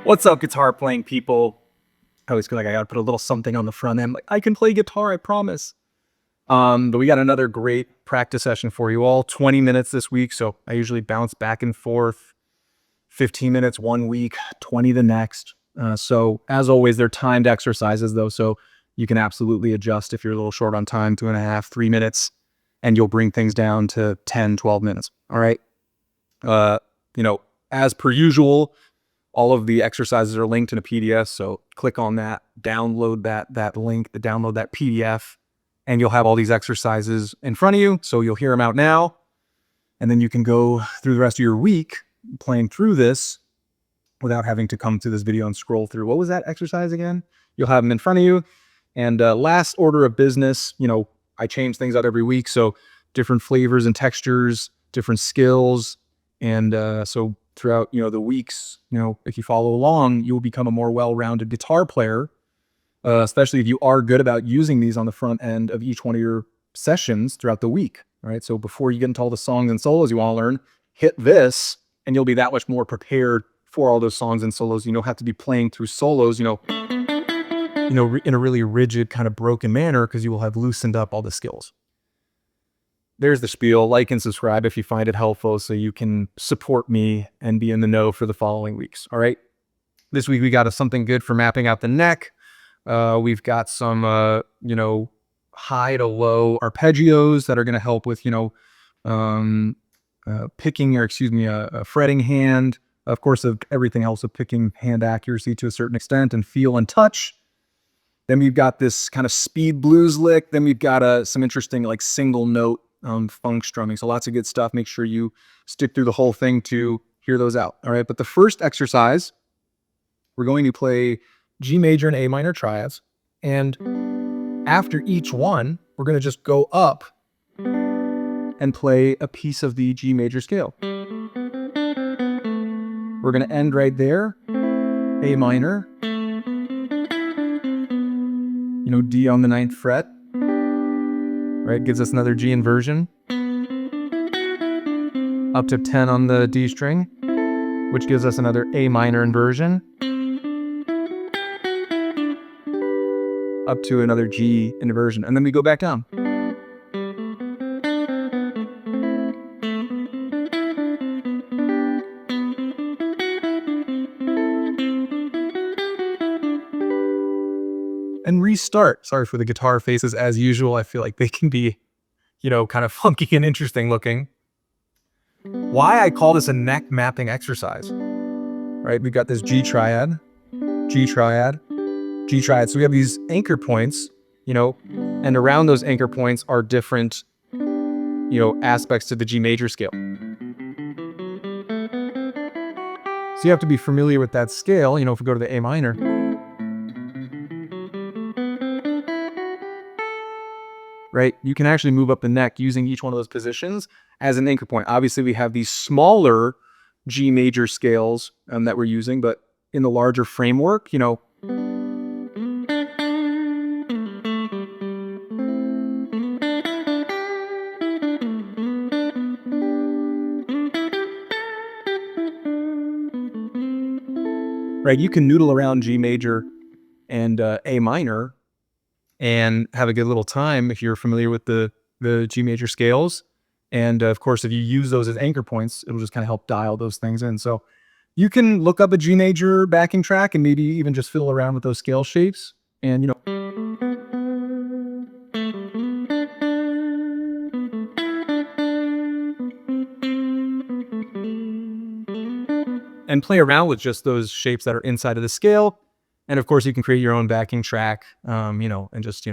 What's up, guitar playing people? I always feel like I gotta put a little something on the front end. Like, I can play guitar, I promise. But we got another great practice session for you all. 20 minutes this week, so I usually bounce back and forth. 15 minutes one week, 20 the next. So as always, they're timed exercises though, so you can absolutely adjust if you're a little short on time, 2.5, 3 minutes, and you'll bring things down to 10, 12 minutes. All right. As per usual, all of the exercises are linked in a PDF. So click on that, download that link, download that PDF, and you'll have all these exercises in front of you. So you'll hear them out now, and then you can go through the rest of your week playing through this without having to come to this video and scroll through. What was that exercise again? You'll have them in front of you. And last order of business, I change things out every week. So different flavors and textures, different skills. And so throughout, the weeks, if you follow along, you will become a more well-rounded guitar player, especially if you are good about using these on the front end of each one of your sessions throughout the week. All right. So before you get into all the songs and solos you want to learn, hit this and you'll be that much more prepared for all those songs and solos. You don't have to be playing through solos, in a really rigid kind of broken manner, because you will have loosened up all the skills. There's the spiel. Like and subscribe if you find it helpful so you can support me and be in the know for the following weeks. All right. This week we got something good for mapping out the neck. We've got some, high to low arpeggios that are going to help with, picking, or a fretting hand. Of course, everything else of picking hand accuracy to a certain extent, and feel and touch. Then we've got this kind of speed blues lick. Then we've got some interesting single note funk strumming. So lots of good stuff. Make sure you stick through the whole thing to hear those out. All right. But the first exercise, we're going to play G major and A minor triads. And after each one, we're going to just go up and play a piece of the G major scale. We're going to end right there. A minor. D on the 9th fret. Right, gives us another G inversion. Up to 10 on the D string, which gives us another A minor inversion. Up to another G inversion, and then we go back down. And restart. Sorry for the guitar faces as usual. I feel like they can be, kind of funky and interesting looking. Why I call this a neck mapping exercise, right? We've got this G triad, G triad, G triad. So we have these anchor points, and around those anchor points are different, aspects to the G major scale. So you have to be familiar with that scale. If we go to the A minor, right? You can actually move up the neck using each one of those positions as an anchor point. Obviously, we have these smaller G major scales that we're using, but in the larger framework, right? You can noodle around G major and A minor and have a good little time if you're familiar with the G major scales. And of course, if you use those as anchor points, it'll just kind of help dial those things in. So you can look up a G major backing track and maybe even just fiddle around with those scale shapes. And, and play around with just those shapes that are inside of the scale. And of course, you can create your own backing track, and just, G,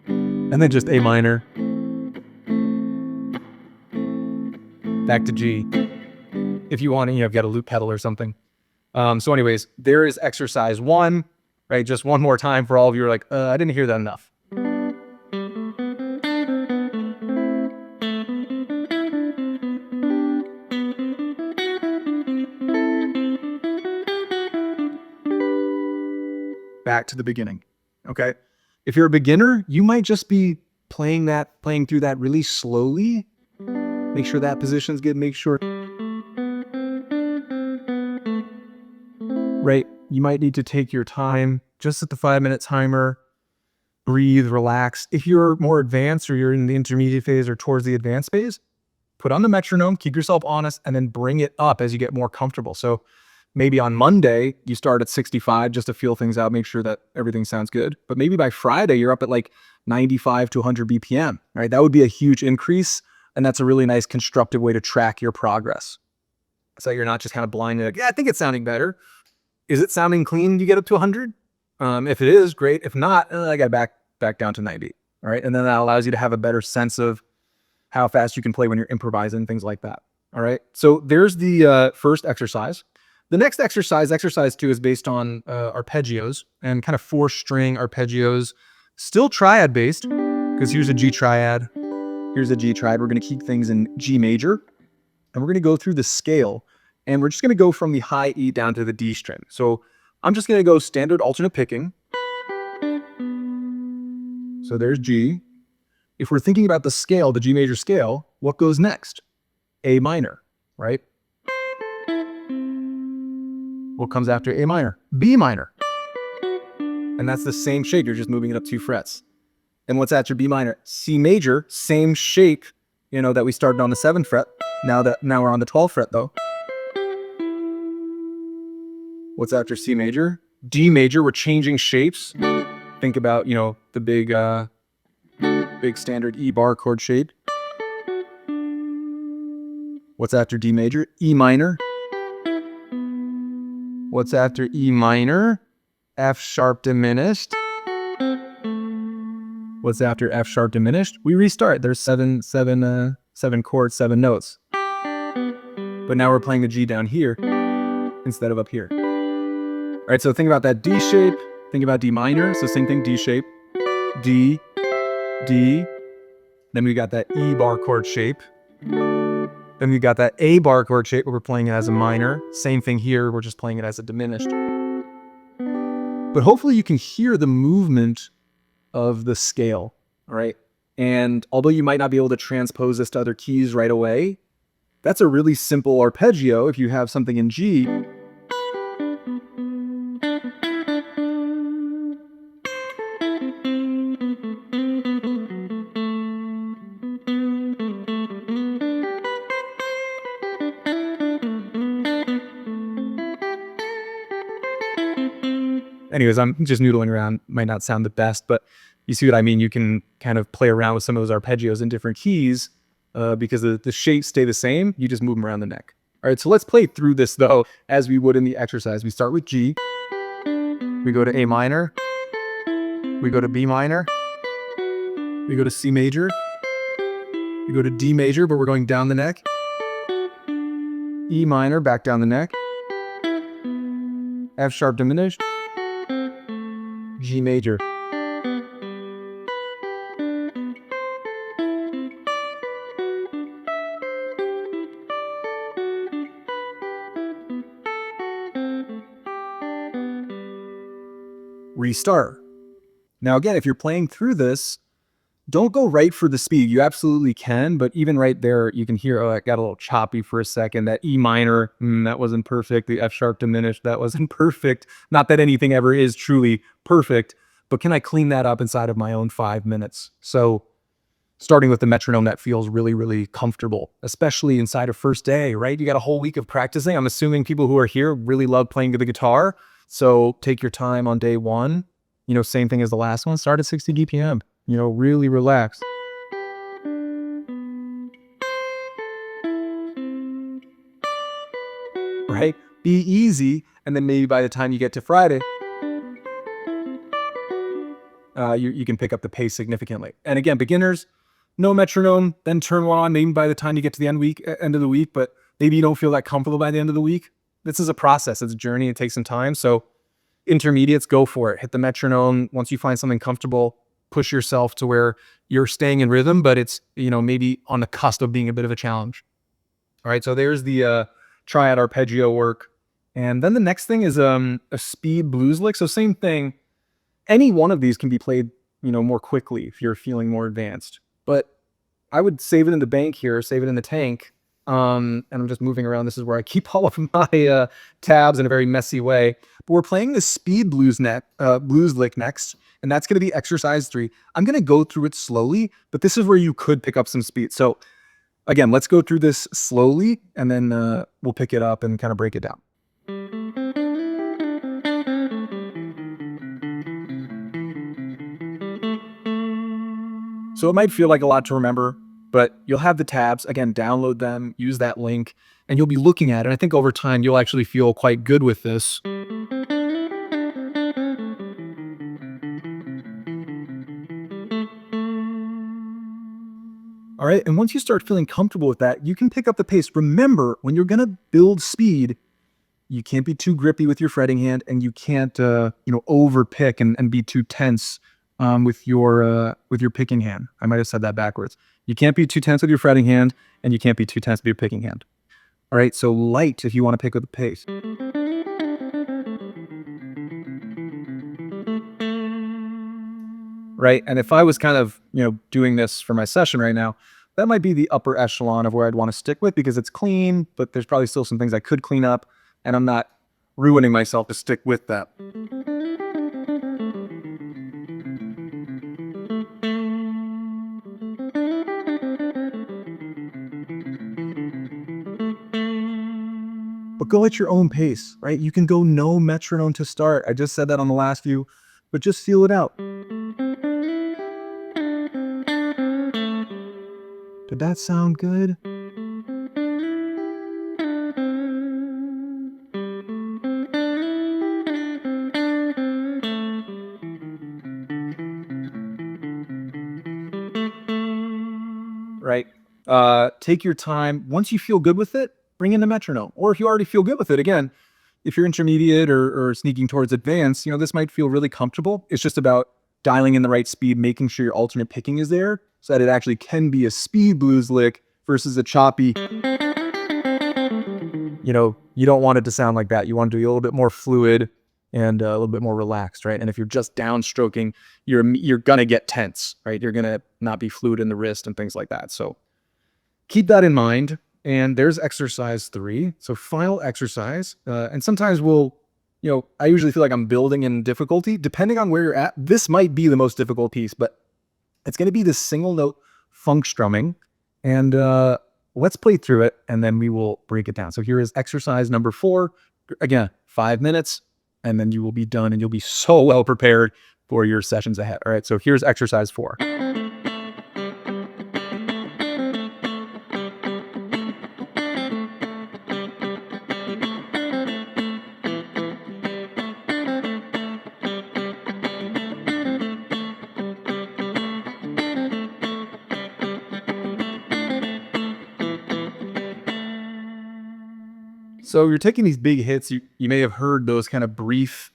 and then just A minor, back to G. If you want to, you've got a loop pedal or something. So anyways, there is exercise 1, right? Just one more time for all of you who are like, I didn't hear that enough. Back to the beginning. Okay. If you're a beginner, you might just be playing through that really slowly. Make sure that position's good. Make sure you might need to take your time, just at the 5-minute timer, breathe, relax. If you're more advanced or you're in the intermediate phase or towards the advanced phase, put on the metronome, keep yourself honest, and then bring it up as you get more comfortable. So maybe on Monday, you start at 65 just to feel things out, make sure that everything sounds good. But maybe by Friday, you're up at like 95 to 100 BPM, right? That would be a huge increase. And that's a really nice constructive way to track your progress. So you're not just kind of blind, like, yeah, I think it's sounding better. Is it sounding clean? You get up to 100? If it is, great. If not, I got back down to 90. All right. And then that allows you to have a better sense of how fast you can play when you're improvising, things like that. All right. So there's the first exercise. The next exercise 2, is based on arpeggios and kind of 4-string arpeggios, still triad based, because here's a G triad, here's a G triad. We're going to keep things in G major, and we're going to go through the scale, and we're just going to go from the high E down to the D string. So I'm just going to go standard alternate picking. So there's G. If we're thinking about the scale, the G major scale, what goes next? A minor, right? What comes after A minor? B minor. And that's the same shape. You're just moving it up 2 frets. And what's after B minor? C major, same shape, that we started on the 7th fret. Now we're on the 12th fret though. What's after C major? D major, we're changing shapes. Think about, the big standard E bar chord shape. What's after D major? E minor. What's after E minor? F sharp diminished. What's after F sharp diminished? We restart. There's seven chords, 7 notes. But now we're playing the G down here instead of up here. All right, so think about that D shape. Think about D minor. So same thing, D shape. D, D. Then we got that E bar chord shape. Then we got that A bar chord shape where we're playing it as a minor. Same thing here, we're just playing it as a diminished. But hopefully you can hear the movement of the scale, all right? And although you might not be able to transpose this to other keys right away, that's a really simple arpeggio if you have something in G. Anyways, I'm just noodling around. Might not sound the best, but you see what I mean? You can kind of play around with some of those arpeggios in different keys because the shapes stay the same. You just move them around the neck. All right, so let's play through this though, as we would in the exercise. We start with G. We go to A minor. We go to B minor. We go to C major. We go to D major, but we're going down the neck. E minor, back down the neck. F sharp diminished. G major. Restart. Now again, if you're playing through this, don't go right for the speed. You absolutely can, but even right there, you can hear, oh, it got a little choppy for a second. That E minor, that wasn't perfect. The F sharp diminished, that wasn't perfect. Not that anything ever is truly perfect, but can I clean that up inside of my own 5 minutes? So starting with the metronome, that feels really, really comfortable, especially inside of first day, right? You got a whole week of practicing. I'm assuming people who are here really love playing the guitar. So take your time on day 1. Same thing as the last one. Start at 60 BPM. Really relax. Right? Be easy, and then maybe by the time you get to Friday, you can pick up the pace significantly. And again, beginners, no metronome, then turn one on maybe by the time you get to the end of the week, but maybe you don't feel that comfortable by the end of the week. This is a process. It's a journey. It takes some time. So intermediates, go for it. Hit the metronome. Once you find something comfortable, push yourself to where you're staying in rhythm, but it's, maybe on the cusp of being a bit of a challenge. All right, so there's the triad arpeggio work. And then the next thing is a speed blues lick. So same thing. Any one of these can be played, more quickly if you're feeling more advanced. But I would save it in the bank here, save it in the tank And I'm just moving around. This is where I keep all of my tabs in a very messy way. But we're playing the speed blues lick next, and that's going to be exercise 3. I'm going to go through it slowly, but this is where you could pick up some speed. So again, let's go through this slowly, and then we'll pick it up and kind of break it down. So it might feel like a lot to remember, but you'll have the tabs. Again, download them, use that link, and you'll be looking at it. And I think over time, you'll actually feel quite good with this. All right, and once you start feeling comfortable with that, you can pick up the pace. Remember, when you're gonna build speed, you can't be too grippy with your fretting hand, and you can't, over pick and be too tense with your picking hand. I might have said that backwards. You can't be too tense with your fretting hand, and you can't be too tense with your picking hand. All right, so light if you want to pick up the pace. Right, and if I was kind of doing this for my session right now, that might be the upper echelon of where I'd want to stick with, because it's clean, but there's probably still some things I could clean up, and I'm not ruining myself to stick with that. But go at your own pace, right? You can go no metronome to start. I just said that on the last few, but just feel it out. Did that sound good? Right? Take your time. Once you feel good with it, bring in the metronome. Or if you already feel good with it, again, if you're intermediate or sneaking towards advanced, this might feel really comfortable. It's just about dialing in the right speed, making sure your alternate picking is there so that it actually can be a speed blues lick versus a choppy. You don't want it to sound like that. You want it to be a little bit more fluid and a little bit more relaxed, right? And if you're just downstroking, you're gonna get tense, right? You're gonna not be fluid in the wrist and things like that. So keep that in mind. And there's exercise 3. So final exercise. And sometimes I usually feel like I'm building in difficulty. Depending on where you're at, this might be the most difficult piece, but it's going to be this single note funk strumming. And let's play through it, and then we will break it down. So here is exercise number 4. Again, 5 minutes, and then you will be done, and you'll be so well prepared for your sessions ahead. All right, so here's exercise 4. So you're taking these big hits. You may have heard those kind of brief,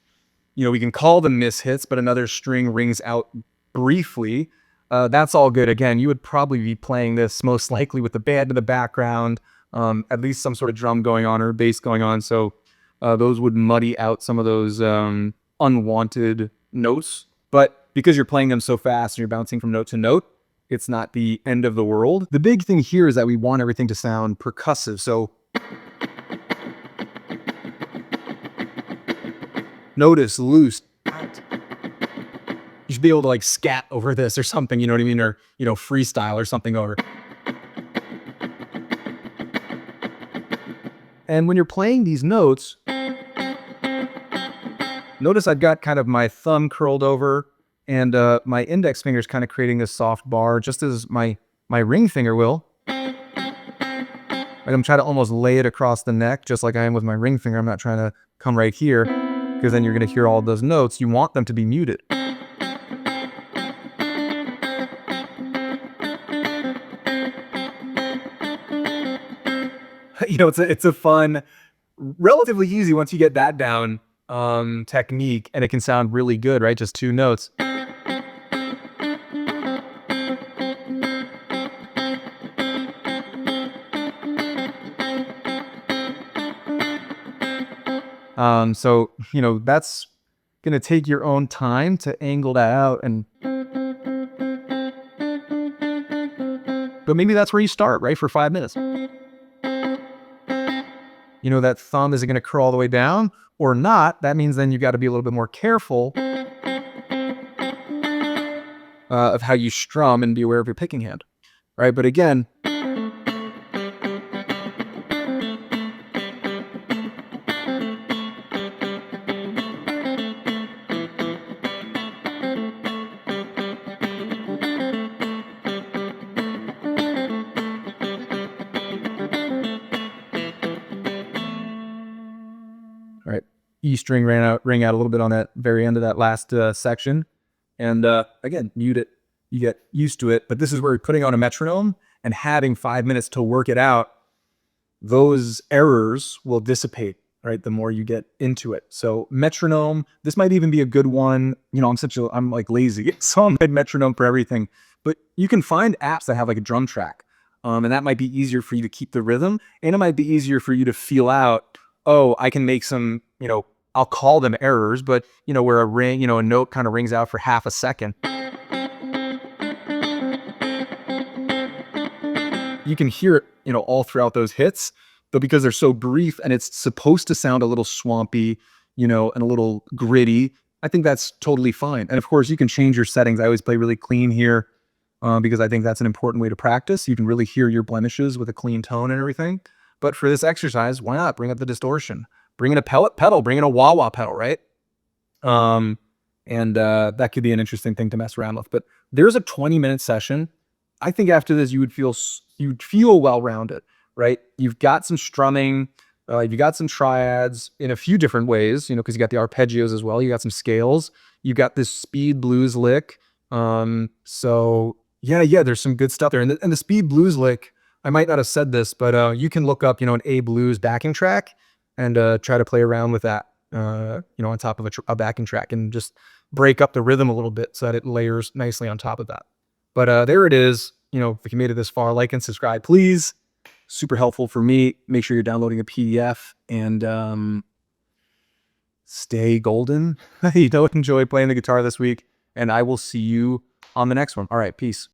we can call them miss hits, but another string rings out briefly. That's all good. Again, you would probably be playing this most likely with the band in the background, at least some sort of drum going on or bass going on. So those would muddy out some of those unwanted notes. But because you're playing them so fast and you're bouncing from note to note, it's not the end of the world. The big thing here is that we want everything to sound percussive. So notice, loose. You should be able to like scat over this or something, you know what I mean? Or, freestyle or something over. And when you're playing these notes, notice I've got kind of my thumb curled over and my index finger is kind of creating this soft bar, just as my ring finger will. Like I'm trying to almost lay it across the neck, just like I am with my ring finger. I'm not trying to come right here, because then you're going to hear all those notes. You want them to be muted. It's a fun, relatively easy once you get that down technique, and it can sound really good, right? Just 2 notes. So, that's going to take your own time to angle that out. But maybe that's where you start, right? For 5 minutes. you know, that thumb, is it going to curl all the way down or not? That means then you got to be a little bit more careful of how you strum and be aware of your picking hand, right? But again, right, E string rang out a little bit on that very end of that last section. And again, mute it, you get used to it. But this is where putting on a metronome and having 5 minutes to work it out, those errors will dissipate, right? The more you get into it. So metronome, this might even be a good one. You know, I'm like lazy, so I'm a metronome for everything. But you can find apps that have like a drum track. And that might be easier for you to keep the rhythm. And it might be easier for you to feel out, oh, I can make some, you know, I'll call them errors, but you know, where a ring, you know, a note kind of rings out for half a second. You can hear it, you know, all throughout those hits, but because they're so brief and it's supposed to sound a little swampy, you know, and a little gritty, I think that's totally fine. And of course, you can change your settings. I always play really clean here because I think that's an important way to practice. You can really hear your blemishes with a clean tone and everything. But for this exercise, why not bring up the distortion? Bring in a pellet pedal, bring in a wah-wah pedal, right? That could be an interesting thing to mess around with. But there's a 20-minute session. I think after this, you'd feel well-rounded, right? You've got some strumming, you've got some triads in a few different ways, you know, because you got the arpeggios as well. You got some scales. You got this speed blues lick. So yeah, there's some good stuff there. And the speed blues lick, I might not have said this, but you can look up, you know, an A blues backing track and try to play around with that, you know, on top of a backing track and just break up the rhythm a little bit so that it layers nicely on top of that. But there it is. You know, if you made it this far, like and subscribe, please. Super helpful for me. Make sure you're downloading a PDF and stay golden. You know, enjoy playing the guitar this week, and I will see you on the next one. All right, peace.